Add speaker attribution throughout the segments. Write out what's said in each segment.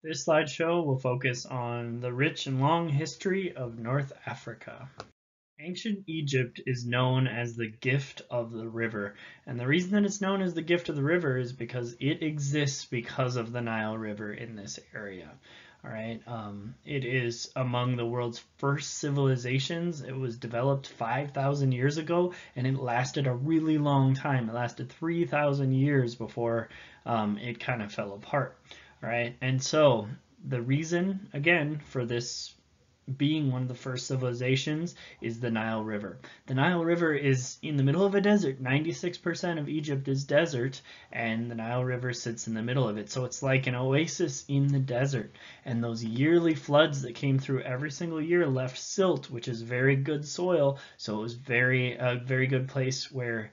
Speaker 1: This slideshow will focus on the rich and long history of North Africa. Ancient Egypt is known as the gift of the river, and the reason that it's known as the gift of the river is because it exists because of the Nile River in this area. All right, it is among the world's first civilizations. It was developed 5,000 years ago, and it lasted a really long time. It lasted 3,000 years before it kind of fell apart. All right, and so the reason, again, for this being one of the first civilizations is the Nile River. The Nile River is in the middle of a desert. 96% of Egypt is desert, and the Nile River sits in the middle of it. So it's like an oasis in the desert. And those yearly floods that came through every single year left silt, which is very good soil. So it was a very good place where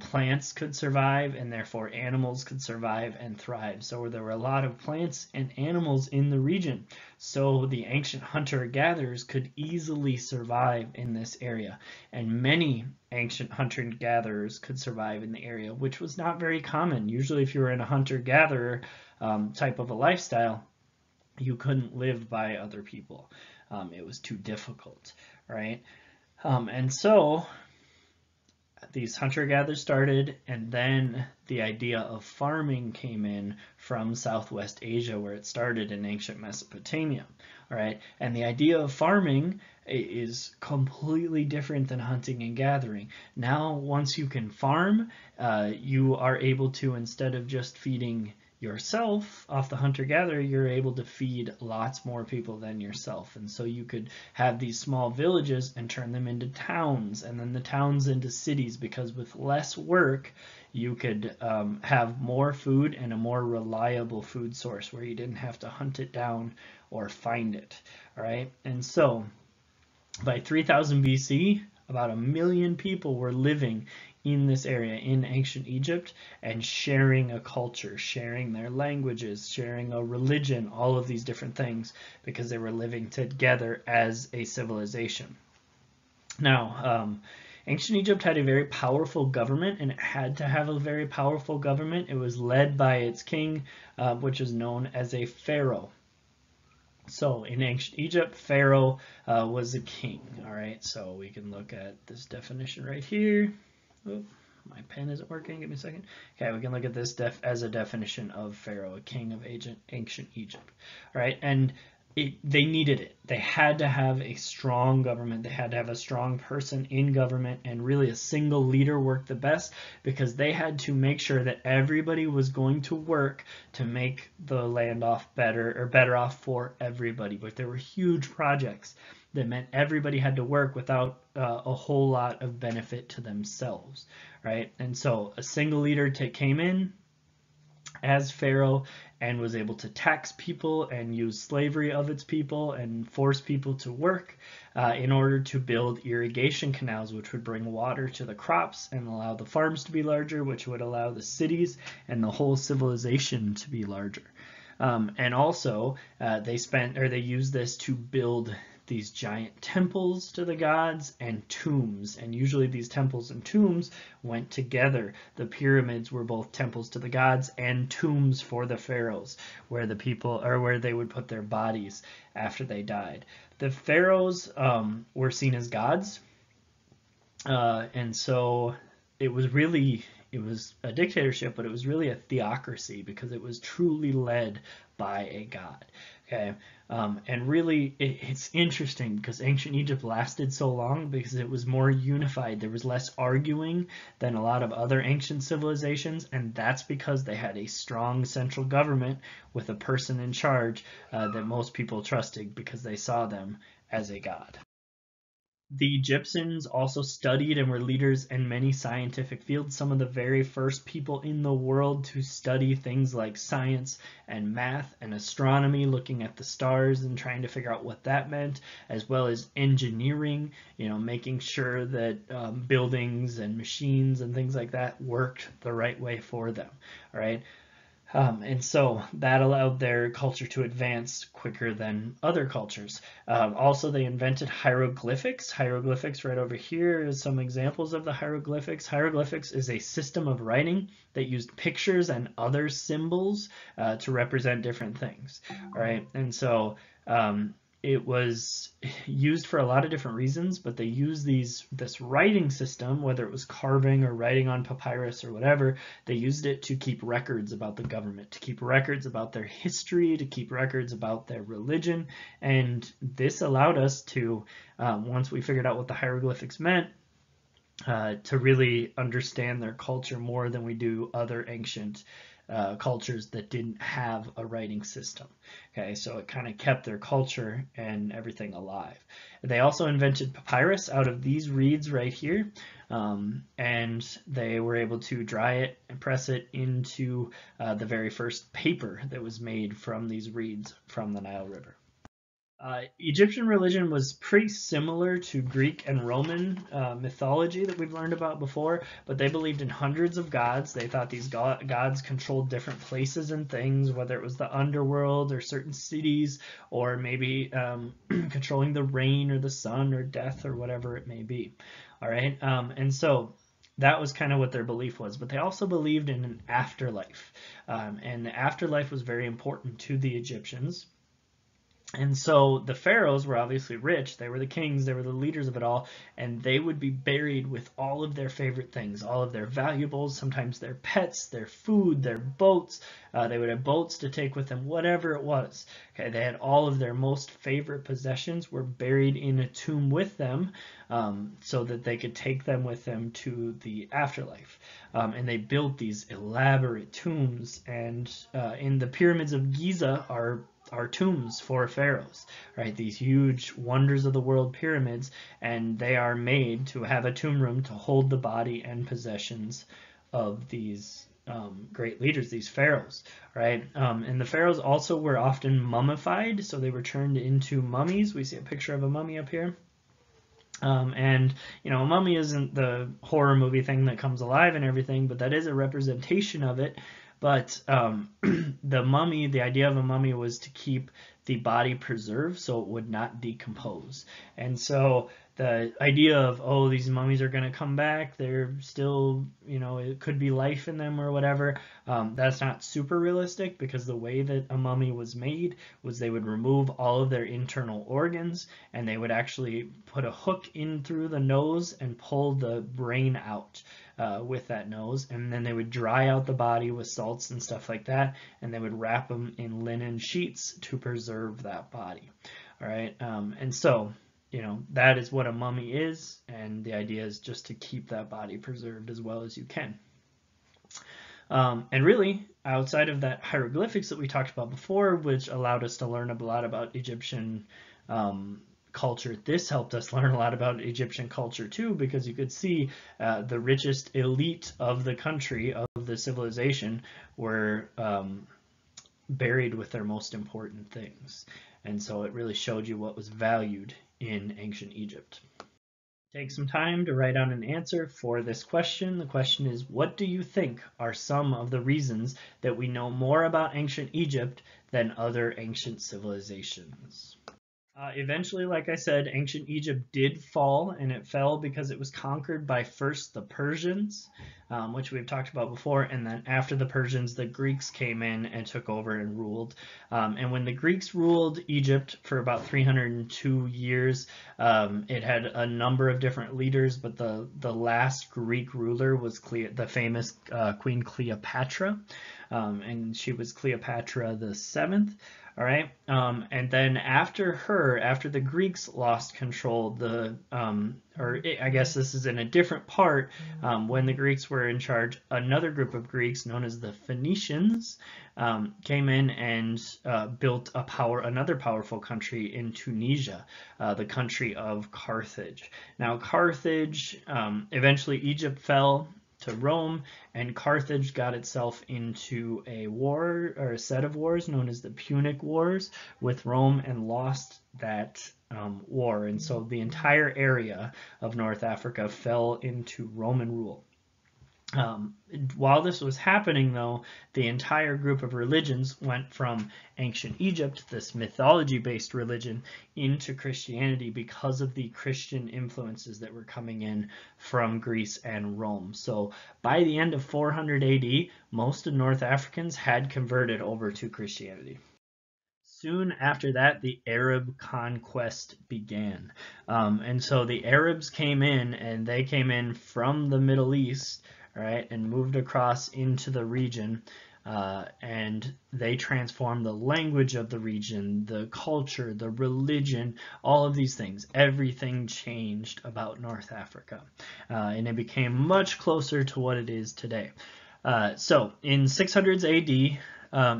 Speaker 1: plants could survive, and therefore animals could survive and thrive. So there were a lot of plants and animals in the region. So the ancient hunter-gatherers could easily survive in this area. And many ancient hunter-gatherers could survive in the area, which was not very common. Usually if you were in a hunter-gatherer type of a lifestyle, you couldn't live by other people. It was too difficult, right? And so these hunter-gatherers started, and then the idea of farming came in from Southwest Asia, where it started in ancient Mesopotamia. All right, and the idea of farming is completely different than hunting and gathering. Now, once you can farm, you are able to, instead of just feeding yourself off the hunter-gatherer, you're able to feed lots more people than yourself. And so you could have these small villages and turn them into towns, and then the towns into cities, because with less work you could have more food and a more reliable food source where you didn't have to hunt it down or find it. All right, and so by 3000 BC, about 1 million people were living in this area in ancient Egypt and sharing a culture, sharing their languages, sharing a religion, all of these different things, because they were living together as a civilization. Now, ancient Egypt had a very powerful government, and it had to have a very powerful government. It was led by its king, which is known as a pharaoh. So in ancient Egypt, Pharaoh was a king. All right, so we can look at this definition right here. Oh, my pen isn't working. Give me a second. Okay, we can look at this as a definition of Pharaoh, a king of ancient Egypt. All right, and they needed it. They had to have a strong government. They had to have a strong person in government, and really a single leader worked the best, because they had to make sure that everybody was going to work to make the land off better, or better off for everybody. But there were huge projects that meant everybody had to work without a whole lot of benefit to themselves, right? And so a single leader came in as Pharaoh and was able to tax people and use slavery of its people and force people to work in order to build irrigation canals, which would bring water to the crops and allow the farms to be larger, which would allow the cities and the whole civilization to be larger. And also, they used this to build these giant temples to the gods and tombs, and usually these temples and tombs went together. The pyramids were both temples to the gods and tombs for the pharaohs, where the people, or where they would put their bodies after they died. The pharaohs were seen as gods, and so it was a dictatorship, but it was really a theocracy, because it was truly led by a god. Okay, and really it's interesting because ancient Egypt lasted so long because it was more unified. There was less arguing than a lot of other ancient civilizations, and that's because they had a strong central government with a person in charge that most people trusted, because they saw them as a god. The Egyptians also studied and were leaders in many scientific fields. Some of the very first people in the world to study things like science and math and astronomy, looking at the stars and trying to figure out what that meant, as well as engineering, making sure that buildings and machines and things like that worked the right way for them. All right. And so that allowed their culture to advance quicker than other cultures. Also, they invented hieroglyphics. Hieroglyphics right over here is some examples of the hieroglyphics. Hieroglyphics is a system of writing that used pictures and other symbols to represent different things. All right, and so it was used for a lot of different reasons, but they used this writing system, whether it was carving or writing on papyrus or whatever, they used it to keep records about the government, to keep records about their history, to keep records about their religion. And this allowed us to, once we figured out what the hieroglyphics meant, to really understand their culture more than we do other ancient cultures that didn't have a writing system. Okay, so it kind of kept their culture and everything alive. They also invented papyrus out of these reeds right here, and they were able to dry it and press it into the very first paper that was made from these reeds from the Nile River. Egyptian religion was pretty similar to Greek and Roman mythology that we've learned about before, but they believed in hundreds of gods. They thought these gods controlled different places and things, whether it was the underworld or certain cities, or maybe controlling the rain or the sun or death or whatever it may be. All right, and so that was kind of what their belief was. But they also believed in an afterlife, and the afterlife was very important to the Egyptians. And so the pharaohs were obviously rich. They were the kings. They were the leaders of it all. And they would be buried with all of their favorite things, all of their valuables, sometimes their pets, their food, their boats. They would have boats to take with them, whatever it was. Okay, they had all of their most favorite possessions were buried in a tomb with them, so that they could take them with them to the afterlife. And they built these elaborate tombs. And in the pyramids of Giza are tombs for pharaohs, right? These huge wonders of the world pyramids, and they are made to have a tomb room to hold the body and possessions of these great leaders, these pharaohs, right? And the pharaohs also were often mummified, so they were turned into mummies. We see a picture of a mummy up here. And a mummy isn't the horror movie thing that comes alive and everything, but that is a representation of it. But the mummy, the idea of a mummy was to keep the body preserved so it would not decompose. And so the idea of, oh, these mummies are going to come back, they're still, it could be life in them or whatever, that's not super realistic, because the way that a mummy was made was they would remove all of their internal organs, and they would actually put a hook in through the nose and pull the brain out with that nose, and then they would dry out the body with salts and stuff like that, and they would wrap them in linen sheets to preserve that body. All right, and so that is what a mummy is, and the idea is just to keep that body preserved as well as you can. And really, outside of that hieroglyphics that we talked about before, which allowed us to learn a lot about Egyptian culture, this helped us learn a lot about Egyptian culture too, because you could see the richest elite of the country, of the civilization, were buried with their most important things. And so it really showed you what was valued in ancient Egypt. Take some time to write out an answer for this question. The question is, what do you think are some of the reasons that we know more about ancient Egypt than other ancient civilizations? Eventually, like I said, ancient Egypt did fall, and it fell because it was conquered by first the Persians, which we've talked about before, and then after the Persians, the Greeks came in and took over and ruled. And when the Greeks ruled Egypt for about 302 years, it had a number of different leaders, but the last Greek ruler was the famous Queen Cleopatra, and she was Cleopatra the VII. All right, and then after the Greeks lost control, I guess this is in a different part, when the Greeks were in charge, another group of Greeks known as the Phoenicians came in and built another powerful country in Tunisia, the country of Carthage. Now Carthage, eventually Egypt fell to Rome, and Carthage got itself into a war, or a set of wars known as the Punic Wars with Rome, and lost that war. And so the entire area of North Africa fell into Roman rule. Um, while this was happening, though, the entire group of religions went from ancient Egypt, this mythology-based religion, into Christianity because of the Christian influences that were coming in from Greece and Rome. So by the end of 400 AD, most of North Africans had converted over to Christianity. Soon after that, the Arab conquest began. And so the Arabs came in, and they came in from the Middle East, right, and moved across into the region. And they transformed the language of the region, the culture, the religion, all of these things. Everything changed about North Africa. And it became much closer to what it is today. So in 600s AD,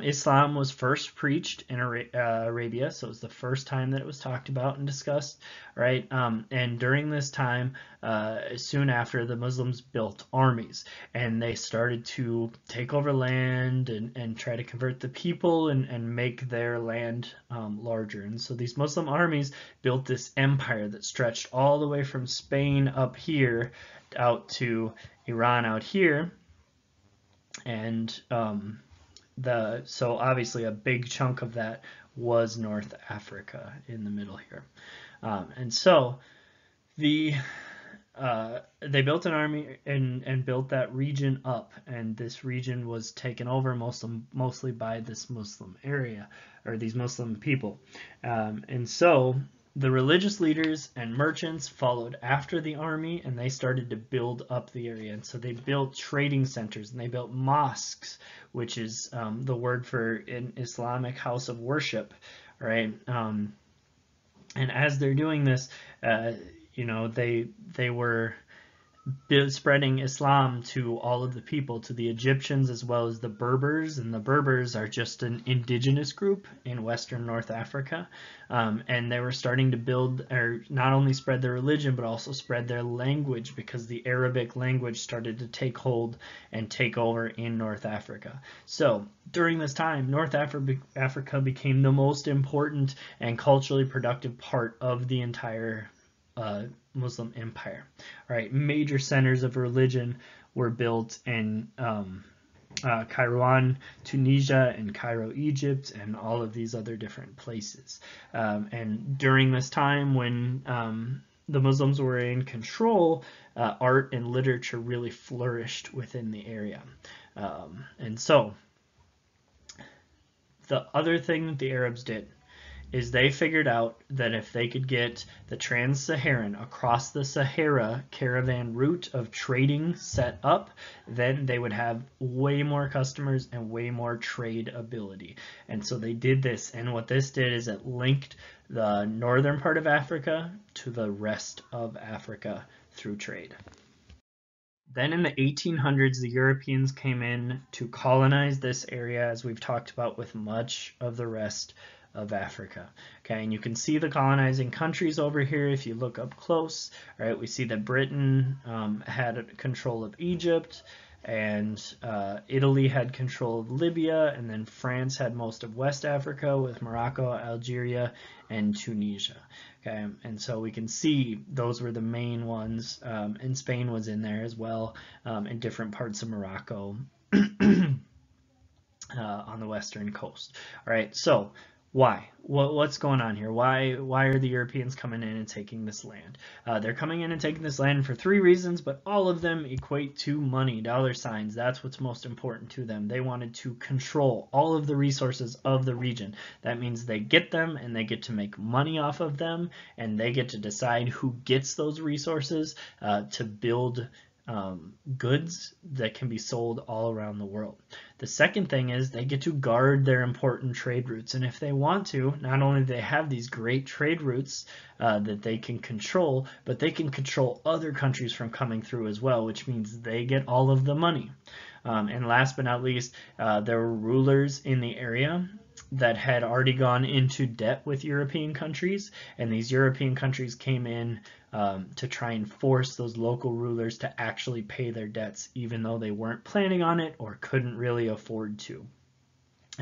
Speaker 1: Islam was first preached in Arabia, so it was the first time that it was talked about and discussed, right? And during this time, soon after, the Muslims built armies, and they started to take over land and try to convert the people and make their land larger. And so these Muslim armies built this empire that stretched all the way from Spain up here out to Iran out here. And so obviously a big chunk of that was North Africa in the middle here. And so they built an army and built that region up, and this region was taken over mostly by this Muslim area, or these Muslim people. And so the religious leaders and merchants followed after the army, and they started to build up the area. And so they built trading centers, and they built mosques, which is the word for an Islamic house of worship, right? And as they're doing this, they were spreading Islam to all of the people, to the Egyptians as well as the Berbers, and the Berbers are just an indigenous group in Western North Africa, and they were starting to build, or not only spread their religion, but also spread their language, because the Arabic language started to take hold and take over in North Africa. So during this time, North Africa became the most important and culturally productive part of the entire Muslim empire. All right, major centers of religion were built in Kairouan, Tunisia, and Cairo, Egypt, and all of these other different places. And during this time when the Muslims were in control, art and literature really flourished within the area. And so the other thing that the Arabs did is they figured out that if they could get the trans-Saharan, across the Sahara caravan route of trading set up, then they would have way more customers and way more trade ability. And so they did this, and what this did is it linked the northern part of Africa to the rest of Africa through trade. Then in the 1800s, the Europeans came in to colonize this area, as we've talked about with much of the rest of Africa. Okay, and you can see the colonizing countries over here if you look up close. All right, we see that Britain had control of Egypt, and Italy had control of Libya, and then France had most of West Africa with Morocco, Algeria, and Tunisia. Okay, and so we can see those were the main ones, and Spain was in there as well, in different parts of Morocco on the western coast. All right, so why? What's going on here? Why are the Europeans coming in and taking this land? They're coming in and taking this land for three reasons, but all of them equate to money, dollar signs. That's what's most important to them. They wanted to control all of the resources of the region. That means they get them, and they get to make money off of them, and they get to decide who gets those resources to build goods that can be sold all around the world. The second thing is they get to guard their important trade routes, and if they want to, not only do they have these great trade routes that they can control, but they can control other countries from coming through as well, which means they get all of the money. And last but not least, there were rulers in the area that had already gone into debt with European countries, and these European countries came in to try and force those local rulers to actually pay their debts, even though they weren't planning on it or couldn't really afford to.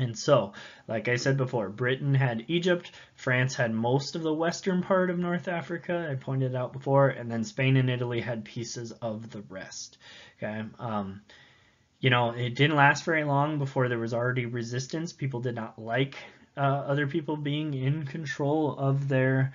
Speaker 1: And so, like I said before, Britain had Egypt, France had most of the western part of North Africa, I pointed out before, and then Spain and Italy had pieces of the rest. Okay, it didn't last very long before there was already resistance. People did not like other people being in control of their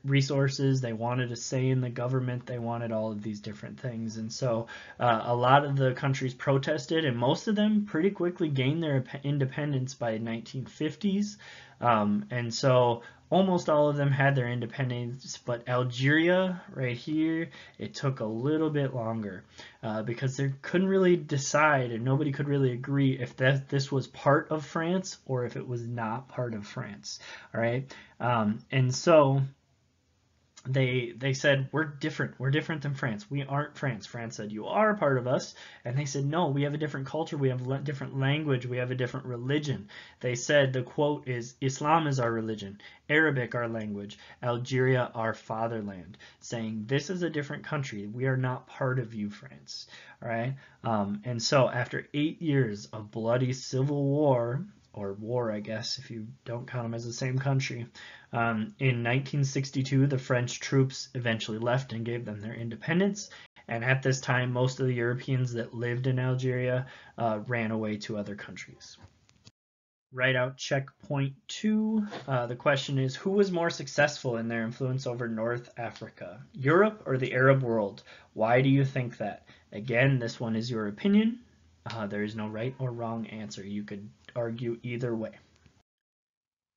Speaker 1: resources. They wanted a say in the government. They wanted all of these different things. And so a lot of the countries protested, and most of them pretty quickly gained their independence by 1950s. And so almost all of them had their independence, but Algeria right here, it took a little bit longer because they couldn't really decide, and nobody could really agree if this was part of France or if it was not part of France. All right, and so they said, we're different than France, we aren't France. France said, you are a part of us, and they said, no, we have a different culture, we have a different language, we have a different religion. They said, the quote is, Islam is our religion, Arabic our language, Algeria our fatherland, saying this is a different country, we are not part of you, France. All right, and so after 8 years of bloody civil war, or war, I guess, if you don't count them as the same country. In 1962, the French troops eventually left and gave them their independence. And at this time, most of the Europeans that lived in Algeria ran away to other countries. Write out checkpoint 2. The question is, who was more successful in their influence over North Africa, Europe or the Arab world? Why do you think that? Again, this one is your opinion. There is no right or wrong answer. You could argue either way.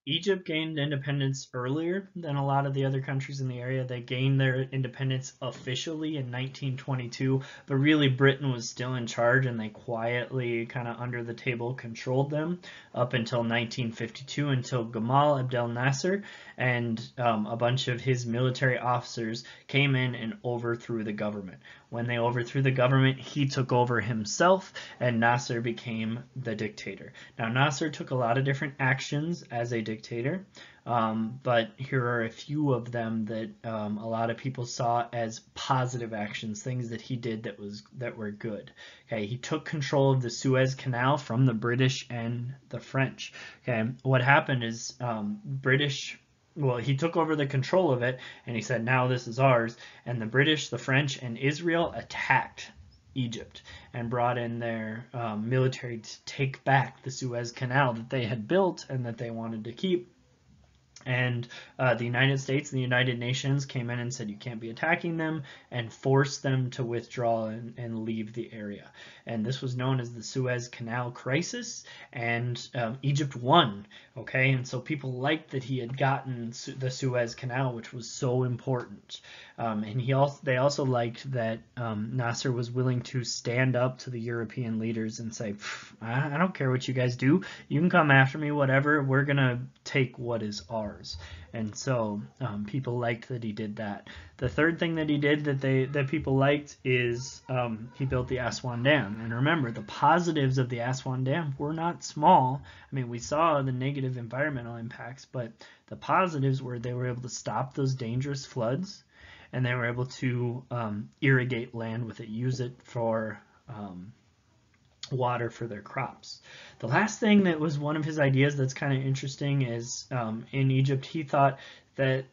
Speaker 1: Egypt gained independence earlier than a lot of the other countries in the area. They gained their independence officially in 1922, but really Britain was still in charge, and they quietly, kind of under the table, controlled them up until 1952, until Gamal Abdel Nasser and a bunch of his military officers came in and overthrew the government. When they overthrew the government, he took over himself, and Nasser became the dictator. Now, Nasser took a lot of different actions as a dictator, but here are a few of them that a lot of people saw as positive actions, things that he did that were good. Okay, he took control of the Suez Canal from the British and the French. Okay, what happened is he took over the control of it, and he said, now this is ours. And the British, the French, and Israel attacked Egypt and brought in their military to take back the Suez Canal that they had built and that they wanted to keep. And the United States and the United Nations came in and said, you can't be attacking them, and forced them to withdraw and leave the area. And this was known as the Suez Canal Crisis, and Egypt won. Okay, and so people liked that he had gotten the Suez Canal, which was so important. And they also liked that Nasser was willing to stand up to the European leaders and say, I don't care what you guys do. You can come after me, whatever. We're going to take what is ours. And so people liked that he did that. The third thing that he did that people liked is he built the Aswan Dam. And remember, the positives of the Aswan Dam were not small. I mean, we saw the negative environmental impacts, but the positives were they were able to stop those dangerous floods, and they were able to irrigate land with it, use it for water for their crops. The last thing that was one of his ideas that's kind of interesting is in Egypt, he thought that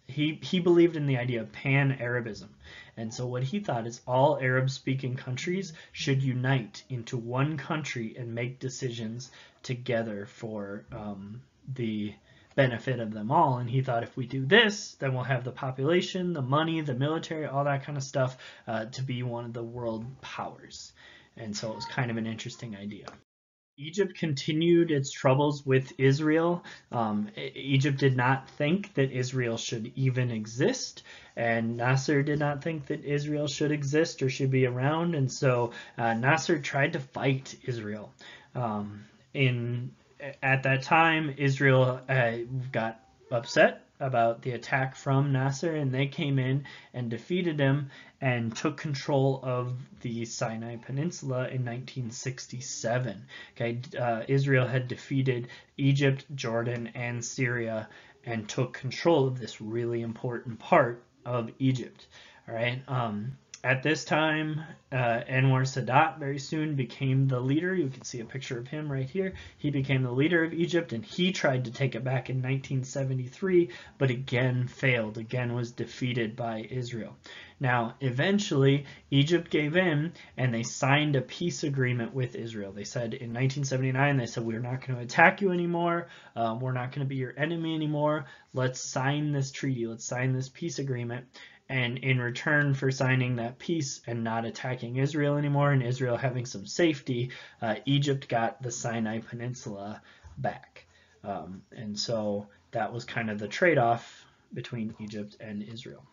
Speaker 1: he believed in the idea of pan-Arabism. And so what he thought is all Arab-speaking countries should unite into one country and make decisions together for the benefit of them all. And he thought, if we do this, then we'll have the population, the money, the military, all that kind of stuff to be one of the world powers. And so it was kind of an interesting idea. Egypt continued its troubles with Israel. Egypt did not think that Israel should even exist, and Nasser did not think that Israel should exist or should be around, and so Nasser tried to fight Israel. At that time, Israel got upset about the attack from Nasser, and they came in and defeated him and took control of the Sinai Peninsula in 1967. Okay, Israel had defeated Egypt, Jordan, and Syria and took control of this really important part of Egypt. All right. At this time, Anwar Sadat very soon became the leader. You can see a picture of him right here. He became the leader of Egypt, and he tried to take it back in 1973, but again failed, again was defeated by Israel. Now, eventually, Egypt gave in, and they signed a peace agreement with Israel. They said in 1979, they said, we're not going to attack you anymore. We're not going to be your enemy anymore. Let's sign this treaty. Let's sign this peace agreement. And in return for signing that peace and not attacking Israel anymore, and Israel having some safety, Egypt got the Sinai Peninsula back. And so that was kind of the trade-off between Egypt and Israel.